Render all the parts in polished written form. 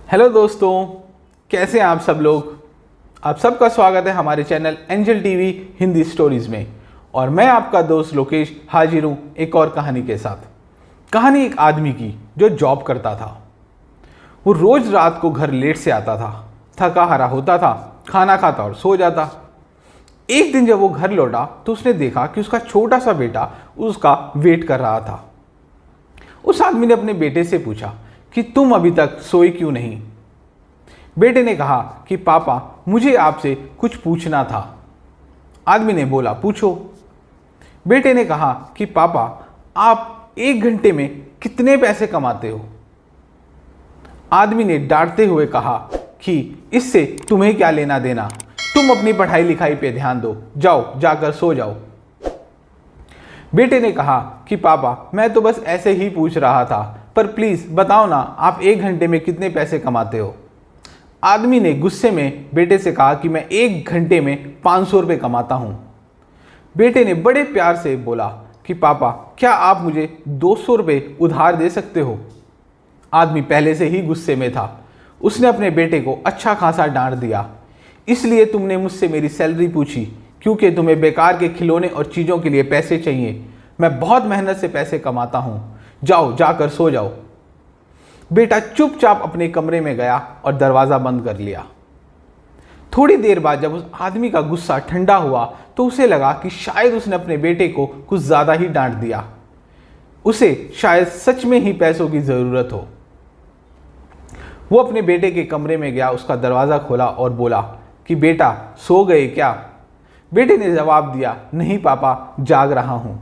Hello दोस्तों, कैसे हैं आप सब लोग। आप सबका स्वागत है हमारे channel angel TV Hindi stories में। और मैं आपका दोस्त लोकेश हाजिर हूँ एक और कहानी के साथ। कहानी एक आदमी की जो जॉब करता था। वो रोज रात को घर लेट से आता था, थका हारा होता था, खाना खाता और सो जाता। एक दिन जब वो घर लौटा तो उसने देखा कि उसका छोटा सा बेटा उसका वेट कर रहा था। उस आदमी ने अपने बेटे से पूछा कि तुम अभी तक सोए क्यों नहीं। बेटे ने कहा कि पापा, मुझे आपसे कुछ पूछना था। आदमी ने बोला, पूछो। बेटे ने कहा कि पापा, आप 1 घंटे में कितने पैसे कमाते हो। आदमी ने डांटते हुए कहा कि इससे तुम्हें क्या लेना देना, तुम अपनी पढ़ाई लिखाई पे ध्यान दो, जाओ जाकर सो जाओ। बेटे ने कहा कि पापा, मैं तो बस ऐसे ही पूछ रहा था, पर प्लीज बताओ ना, आप 1 घंटे में कितने पैसे कमाते हो। आदमी ने गुस्से में बेटे से कहा कि मैं 1 घंटे में 500 रुपये कमाता हूं। बेटे ने बड़े प्यार से बोला कि पापा, क्या आप मुझे 200 रुपये उधार दे सकते हो। आदमी पहले से ही गुस्से में था। उसने अपने बेटे को अच्छा खासा डांट दिया, इसलिए तुमने मुझसे मेरी सैलरी पूछी क्योंकि तुम्हें बेकार के खिलौने और चीज़ों के लिए पैसे चाहिए। मैं बहुत मेहनत से पैसे कमाता हूँ, जाओ जाकर सो जाओ। बेटा चुपचाप अपने कमरे में गया और दरवाज़ा बंद कर लिया। थोड़ी देर बाद जब उस आदमी का गुस्सा ठंडा हुआ तो उसे लगा कि शायद उसने अपने बेटे को कुछ ज़्यादा ही डांट दिया। उसे शायद सच में ही पैसों की ज़रूरत हो। वो अपने बेटे के कमरे में गया, उसका दरवाज़ा खोला और बोला कि बेटा, सो गए क्या। बेटे ने जवाब दिया, नहीं पापा, जाग रहा हूँ।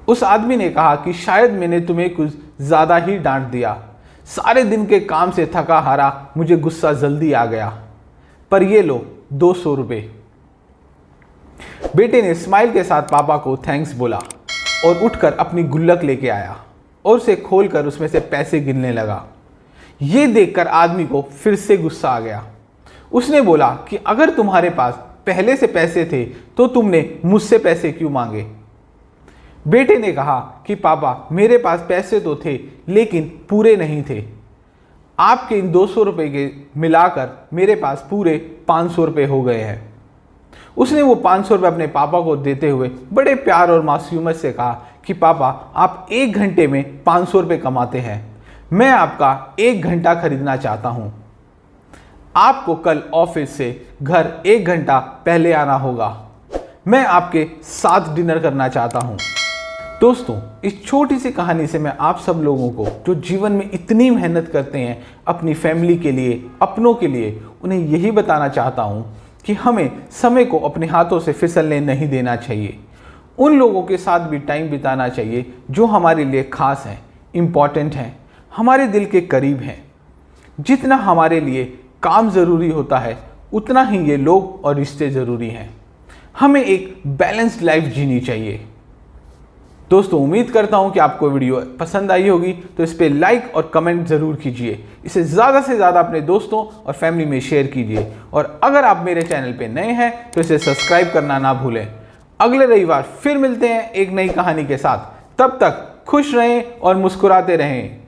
उस आदमी ने कहा कि शायद मैंने तुम्हें कुछ ज़्यादा ही डांट दिया। सारे दिन के काम से थका हारा मुझे गुस्सा जल्दी आ गया, पर ये लो 200 रुपये। बेटे ने स्माइल के साथ पापा को थैंक्स बोला और उठकर अपनी गुल्लक लेके आया और उसे खोलकर उसमें से पैसे गिनने लगा। ये देखकर आदमी को फिर से गुस्सा आ गया। उसने बोला कि अगर तुम्हारे पास पहले से पैसे थे तो तुमने मुझसे पैसे क्यों मांगे। बेटे ने कहा कि पापा, मेरे पास पैसे तो थे लेकिन पूरे नहीं थे। आपके इन 200 रुपये के मिलाकर मेरे पास पूरे 500 रुपये हो गए हैं। उसने वो 500 रुपये अपने पापा को देते हुए बड़े प्यार और मासूमियत से कहा कि पापा, आप 1 घंटे में 500 रुपये कमाते हैं, मैं आपका 1 घंटा खरीदना चाहता हूँ। आपको कल ऑफिस से घर 1 घंटा पहले आना होगा। मैं आपके साथ डिनर करना चाहता हूँ। दोस्तों, इस छोटी सी कहानी से मैं आप सब लोगों को जो जीवन में इतनी मेहनत करते हैं अपनी फैमिली के लिए, अपनों के लिए, उन्हें यही बताना चाहता हूँ कि हमें समय को अपने हाथों से फिसलने नहीं देना चाहिए। उन लोगों के साथ भी टाइम बिताना चाहिए जो हमारे लिए खास हैं, इम्पॉर्टेंट हैं, हमारे दिल के करीब हैं। जितना हमारे लिए काम ज़रूरी होता है उतना ही ये लोग और रिश्ते ज़रूरी हैं। हमें एक बैलेंस्ड लाइफ जीनी चाहिए। दोस्तों, उम्मीद करता हूं कि आपको वीडियो पसंद आई होगी, तो इस पे लाइक और कमेंट ज़रूर कीजिए। इसे ज़्यादा से ज़्यादा अपने दोस्तों और फैमिली में शेयर कीजिए। और अगर आप मेरे चैनल पे नए हैं तो इसे सब्सक्राइब करना ना भूलें। अगले रविवार फिर मिलते हैं एक नई कहानी के साथ। तब तक खुश रहें और मुस्कुराते रहें।